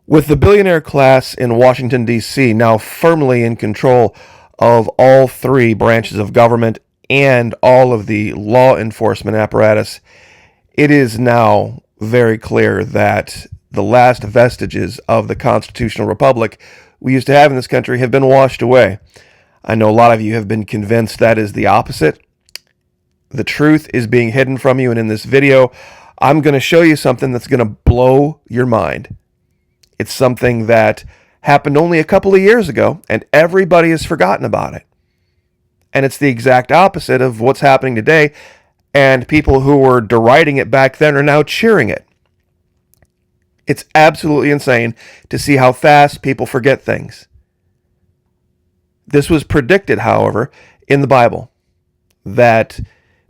With the billionaire class in Washington, D.C. now firmly in control of all three branches of government and all of the law enforcement apparatus, it is now very clear that the last vestiges of the constitutional republic we used to have in this country have been washed away. I know a lot of you have been convinced that is the opposite. The truth is being hidden from you, and in this video, I'm going to show you something that's going to blow your mind. It's something that happened only a couple of years ago, and everybody has forgotten about it. And it's the exact opposite of what's happening today, and people who were deriding it back then are now cheering it. It's absolutely insane to see how fast people forget things. This was predicted, however, in the Bible, that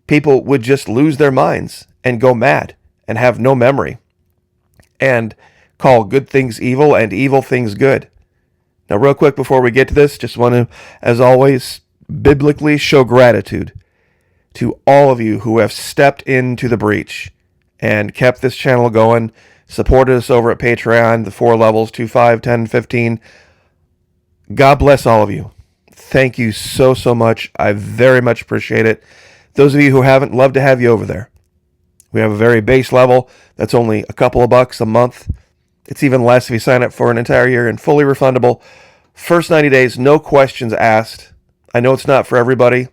people would just lose their minds and go mad and have no memory and call good things evil and evil things good. Now, real quick before we get to this, just want to, as always, biblically show gratitude to all of you who have stepped into the breach and kept this channel going, supported us over at Patreon, the 4 levels, 2, 5, 10, 15. God bless all of you. Thank you so much. I very much appreciate it. Those of you who haven't, love to have you over there. We have a very base level that's only a couple of bucks a month. It's even less if you sign up for an entire year and fully refundable. First 90 days, no questions asked. I know it's not for everybody,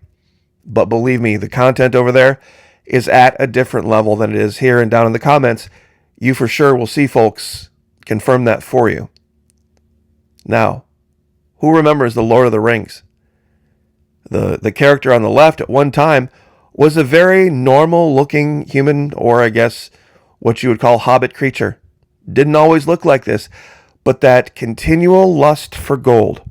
but believe me, the content over there is at a different level than it is here, and down in the comments, you for sure will see folks confirm that for you. Now, who remembers the Lord of the Rings? The character on the left at one time was a very normal-looking human, or I guess what you would call hobbit creature. Didn't always look like this, but that continual lust for gold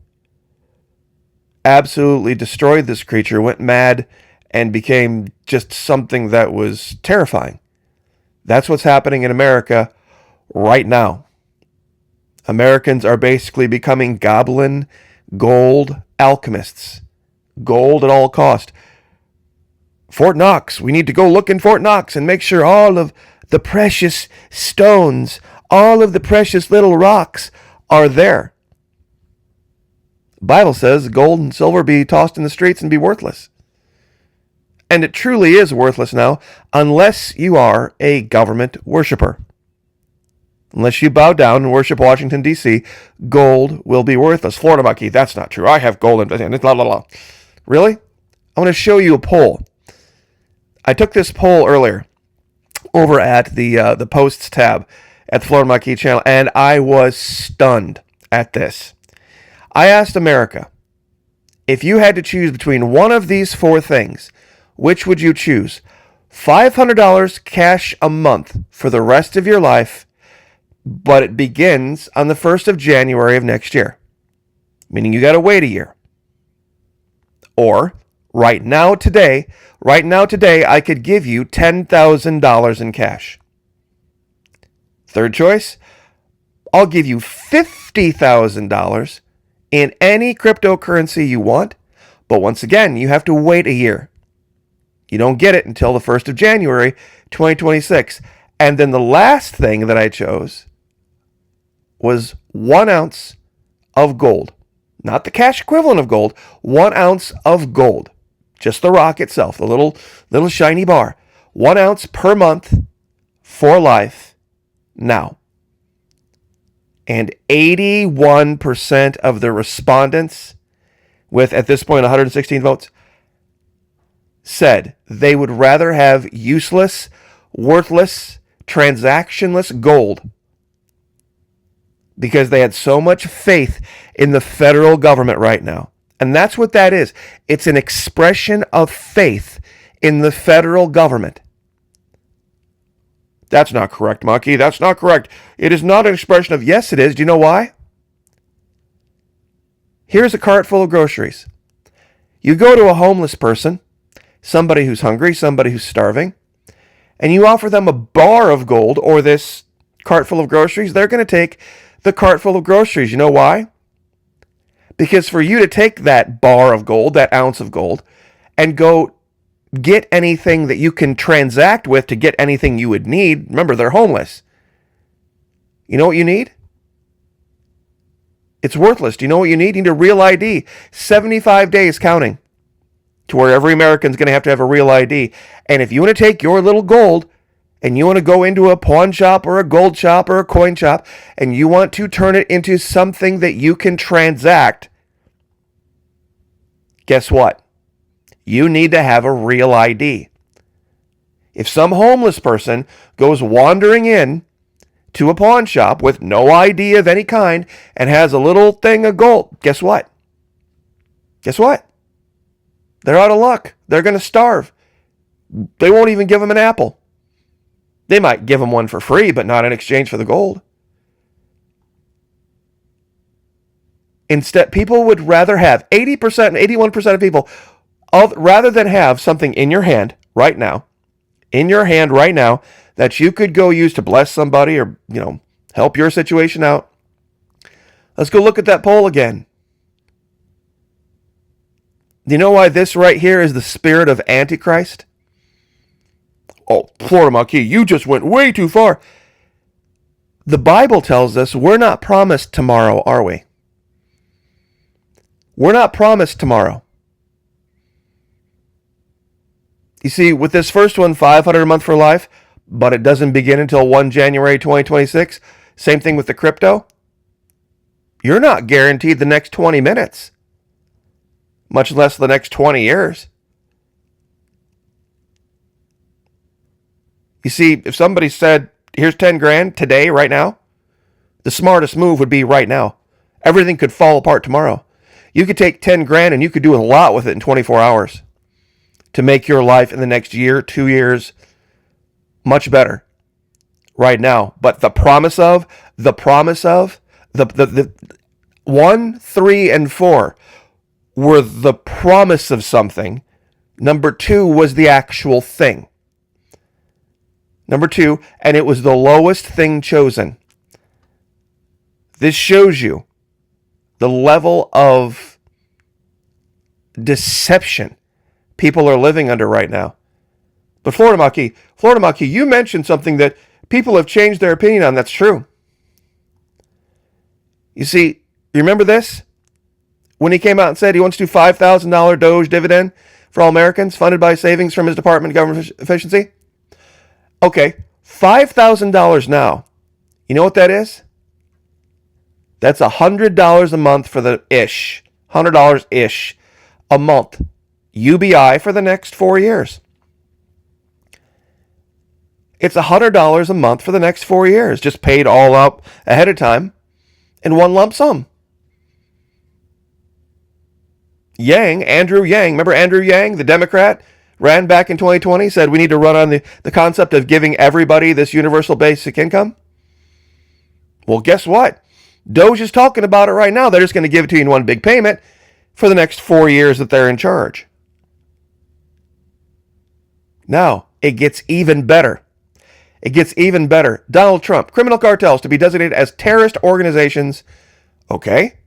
absolutely destroyed this creature, went mad, and became just something that was terrifying. That's what's happening in America right now. Americans are basically becoming goblin gold alchemists. Gold at all cost. Fort Knox, we need to go look in Fort Knox and make sure all of the precious stones, all of the precious little rocks are there. The Bible says gold and silver be tossed in the streets and be worthless. And it truly is worthless now, unless you are a government worshiper. Unless you bow down and worship Washington, D.C., gold will be worthless. Florida Marquis, that's not true. I have gold and blah, blah, blah. Really? I want to show you a poll. I took this poll earlier over at the posts tab at the Florida Marquis channel, and I was stunned at this. I asked America, if you had to choose between one of these 4 things, which would you choose? $500 cash a month for the rest of your life, but it begins on the 1st of January of next year, meaning you got to wait a year. Or right now today, I could give you $10,000 in cash. Third choice, I'll give you $50,000 in any cryptocurrency you want, but once again, you have to wait a year. You don't get it until the 1st of January, 2026. And then the last thing that I chose was 1 ounce of gold. Not the cash equivalent of gold, 1 ounce of gold. Just the rock itself, the little shiny bar. 1 ounce per month for life now. And 81% of the respondents, with at this point 116 votes, said they would rather have useless, worthless, transactionless gold because they had so much faith in the federal government right now. And that's what that is. It's an expression of faith in the federal government. That's not correct, Maki. That's not correct. It is not an expression of, yes, it is. Do you know why? Here's a cart full of groceries. You go to a homeless person, somebody who's hungry, somebody who's starving, and you offer them a bar of gold or this cart full of groceries, they're going to take the cart full of groceries. You know why? Because for you to take that bar of gold, that ounce of gold, and go get anything that you can transact with to get anything you would need, remember, they're homeless. You know what you need? It's worthless. Do you know what you need? You need a real ID. 75 days counting to where every American's going to have a real ID. And if you want to take your little gold and you want to go into a pawn shop or a gold shop or a coin shop and you want to turn it into something that you can transact, guess what? You need to have a real ID. If some homeless person goes wandering in to a pawn shop with no ID of any kind and has a little thing of gold, guess what? Guess what? They're out of luck. They're going to starve. They won't even give them an apple. They might give them one for free, but not in exchange for the gold. Instead, people would rather have 80% and 81% of people, rather than have something in your hand right now, that you could go use to bless somebody or, help your situation out. Let's go look at that poll again. Do you know why this right here is the spirit of Antichrist? Oh, Florida Marquis, you just went way too far. The Bible tells us we're not promised tomorrow, are we? We're not promised tomorrow. You see, with this first one, $500 a month for life, but it doesn't begin until 1 January 2026. Same thing with the crypto. You're not guaranteed the next 20 minutes, much less the next 20 years. You see, if somebody said, here's 10 grand today, right now, the smartest move would be right now. Everything could fall apart tomorrow. You could take 10 grand and you could do a lot with it in 24 hours to make your life in the next year, 2 years, much better right now. But the promise of the 1, 3, and 4 were the promise of something. Number 2 was the actual thing. Number 2, and it was the lowest thing chosen. This shows you the level of deception people are living under right now. But Florida Marquis, you mentioned something that people have changed their opinion on. That's true. You see, you remember this? When he came out and said he wants to do $5,000 Doge dividend for all Americans funded by savings from his Department of Government Efficiency. Okay, $5,000 now. You know what that is? That's $100 a month for the ish. $100 ish a month. UBI for the next 4 years. It's $100 a month for the next 4 years, just paid all up ahead of time in one lump sum. Andrew Yang, remember Andrew Yang, the Democrat, ran back in 2020, said we need to run on the concept of giving everybody this universal basic income. Well, guess what? Doge is talking about it right now. They're just going to give it to you in one big payment for the next 4 years that they're in charge. Now, it gets even better. It gets even better. Donald Trump, criminal cartels to be designated as terrorist organizations. Okay.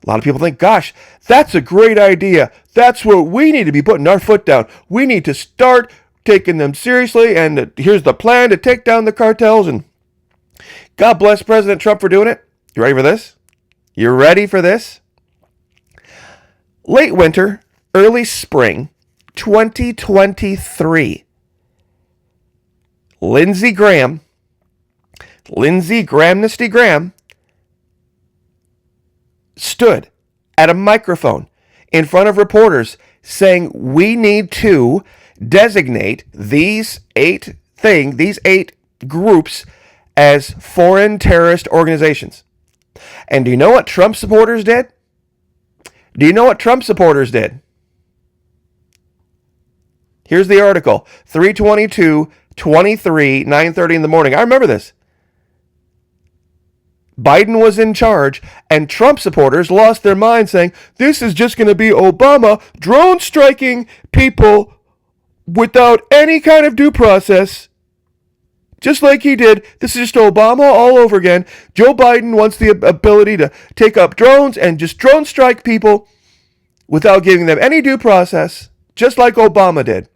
A lot of people think, gosh, that's a great idea. That's what we need to be putting our foot down. We need to start taking them seriously. And here's the plan to take down the cartels. And God bless President Trump for doing it. You ready for this? You ready for this? Late winter, early spring, 2023. Lindsey Graham, stood at a microphone in front of reporters saying we need to designate these eight groups as foreign terrorist organizations. And do you know what Trump supporters did? Here's the article, 3/22/23, 9:30 in the morning. I remember this. Biden was in charge, and Trump supporters lost their mind saying, this is just going to be Obama drone striking people without any kind of due process. Just like he did. This is just Obama all over again. Joe Biden wants the ability to take up drones and just drone strike people without giving them any due process, just like Obama did.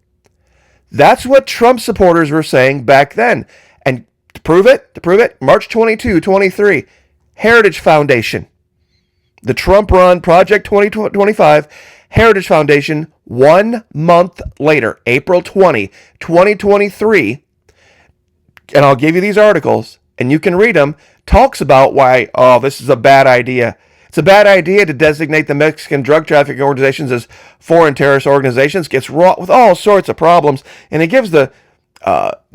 That's what Trump supporters were saying back then. And to prove it, March 22, 23, Heritage Foundation. The Trump-run Project 2025 Heritage Foundation, 1 month later, April 20, 2023, and I'll give you these articles, and you can read them, talks about why, this is a bad idea. It's a bad idea to designate the Mexican drug trafficking organizations as foreign terrorist organizations. Gets wrought with all sorts of problems, and it gives the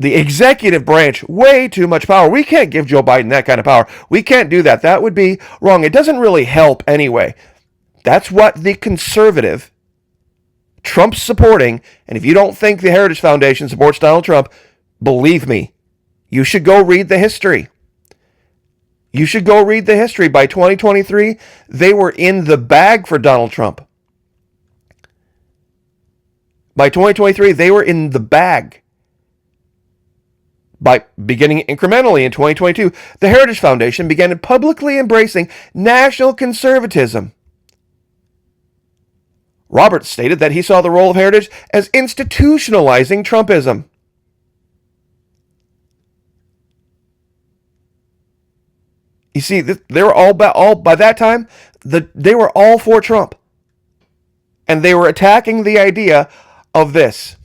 executive branch way too much power. We can't give Joe Biden that kind of power. We can't do that. That would be wrong. It doesn't really help anyway. That's what the conservative, Trump's supporting, and if you don't think the Heritage Foundation supports Donald Trump, believe me, you should go read the history. You should go read the history. By 2023, they were in the bag for Donald Trump. By 2023, they were in the bag. By beginning incrementally in 2022, the Heritage Foundation began publicly embracing national conservatism. Roberts stated that he saw the role of Heritage as institutionalizing Trumpism. You see, they were all by that time, they were all for Trump. And they were attacking the idea of this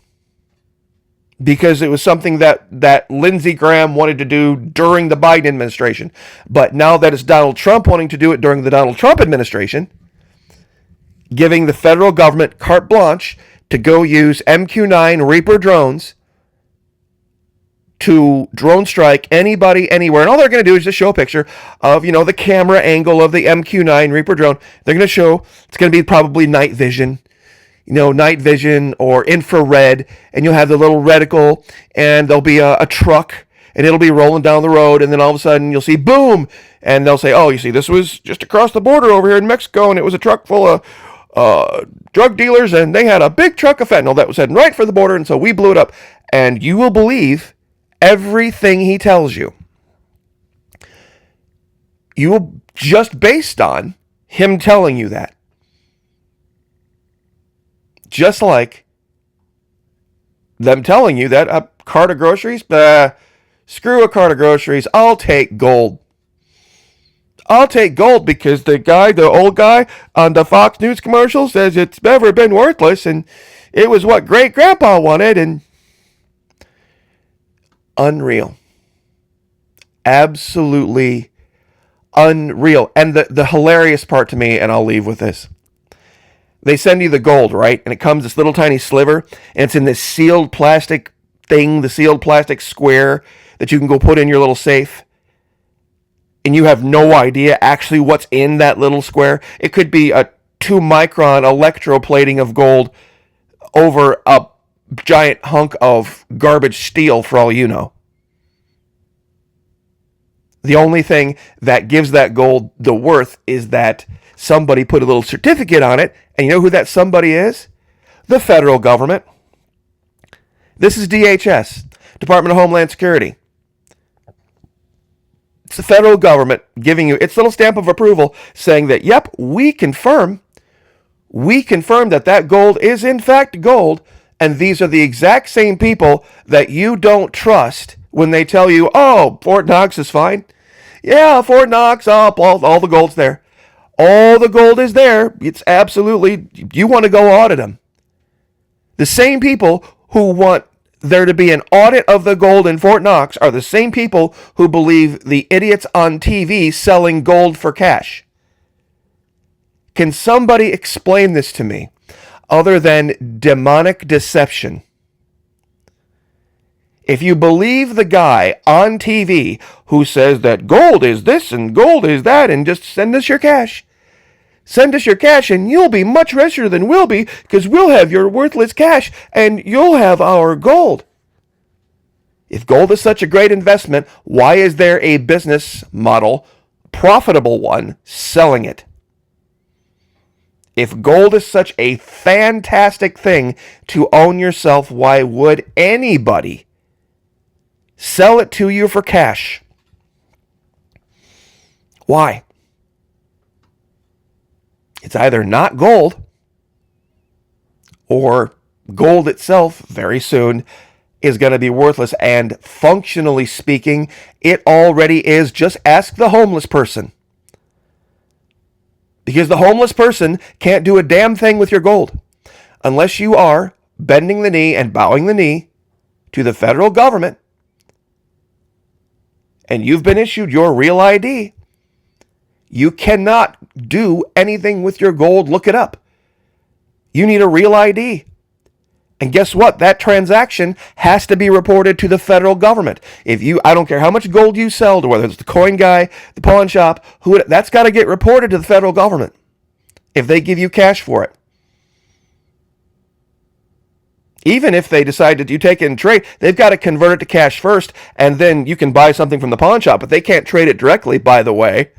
because it was something that Lindsey Graham wanted to do during the Biden administration. But now that it's Donald Trump wanting to do it during the Donald Trump administration, giving the federal government carte blanche to go use MQ-9 Reaper drones to drone strike anybody, anywhere. And all they're going to do is just show a picture of, the camera angle of the MQ-9 Reaper drone. They're going to show, it's going to be probably night vision, night vision or infrared, and you'll have the little reticle, and there'll be a truck, and it'll be rolling down the road, and then all of a sudden you'll see boom, and they'll say, oh, you see, this was just across the border over here in Mexico, and it was a truck full of drug dealers, and they had a big truck of fentanyl that was heading right for the border, and so we blew it up. And you will believe everything he tells you. You will, just based on him telling you that. Just like them telling you that a cart of groceries, screw a cart of groceries, I'll take gold. I'll take gold because the old guy on the Fox News commercial says it's never been worthless and it was what great grandpa wanted. And unreal. Absolutely unreal. And the hilarious part to me, and I'll leave with this. They send you the gold, right? And it comes this little tiny sliver, and it's in this sealed plastic thing, the sealed plastic square that you can go put in your little safe. And you have no idea actually what's in that little square. It could be a 2-micron electroplating of gold over a giant hunk of garbage steel for all you know. The only thing that gives that gold the worth is that somebody put a little certificate on it, and you know who that somebody is? The federal government. This is DHS, Department of Homeland Security. It's the federal government giving you its little stamp of approval saying that, yep, we confirm that gold is in fact gold, and these are the exact same people that you don't trust when they tell you, oh, Fort Knox is fine. Yeah, Fort Knox, all the gold's there. All the gold is there. It's absolutely, you want to go audit them. The same people who want there to be an audit of the gold in Fort Knox are the same people who believe the idiots on TV selling gold for cash. Can somebody explain this to me other than demonic deception? If you believe the guy on TV who says that gold is this and gold is that and just send us your cash. Send us your cash and you'll be much richer than we'll be because we'll have your worthless cash and you'll have our gold. If gold is such a great investment, why is there a business model, profitable one, selling it? If gold is such a fantastic thing to own yourself, why would anybody sell it to you for cash? Why? It's either not gold or gold itself very soon is going to be worthless, and functionally speaking, it already is. Just ask the homeless person. Because the homeless person can't do a damn thing with your gold unless you are bending the knee and bowing the knee to the federal government and you've been issued your real ID. You cannot do anything with your gold. Look it up. You need a real ID. And guess what? That transaction has to be reported to the federal government. I don't care how much gold you sell to, whether it's the coin guy, the pawn shop, that's got to get reported to the federal government if they give you cash for it. Even if they decide that you take it and trade, they've got to convert it to cash first, and then you can buy something from the pawn shop, but they can't trade it directly, by the way.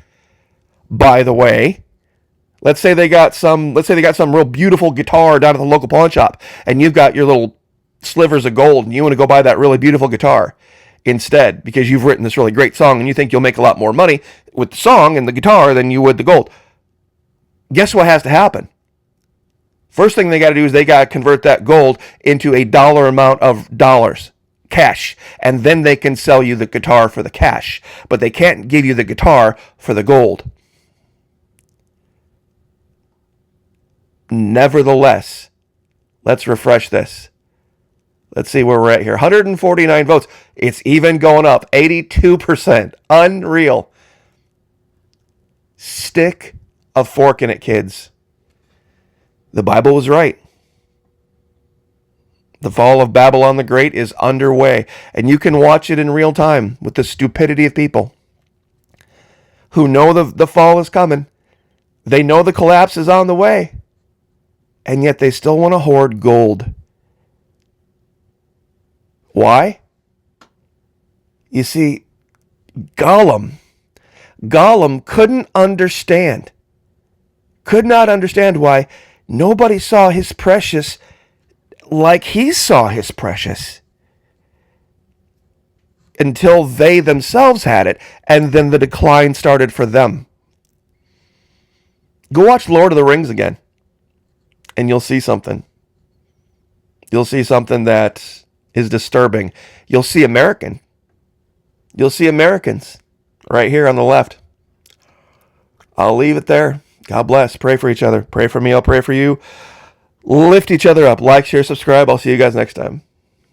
Let's say they got some real beautiful guitar down at the local pawn shop, and you've got your little slivers of gold, and you want to go buy that really beautiful guitar instead because you've written this really great song and you think you'll make a lot more money with the song and the guitar than you would the gold. Guess what has to happen? First thing they got to do is they got to convert that gold into a dollar amount of dollars, cash, and then they can sell you the guitar for the cash, but they can't give you the guitar for the gold. Nevertheless, let's refresh this. Let's see where we're at here. 149 votes. It's even going up. 82%. Unreal. Stick a fork in it, kids. The Bible was right. The fall of Babylon the Great is underway, and you can watch it in real time with the stupidity of people who know the fall is coming. They know the collapse is on the way. And yet they still want to hoard gold. Why? You see, Gollum could not understand why nobody saw his precious like he saw his precious until they themselves had it, and then the decline started for them. Go watch Lord of the Rings again. And you'll see something. You'll see something that is disturbing. You'll see Americans right here on the left. I'll leave it there. God bless. Pray for each other. Pray for me. I'll pray for you. Lift each other up. Like, share, subscribe. I'll see you guys next time.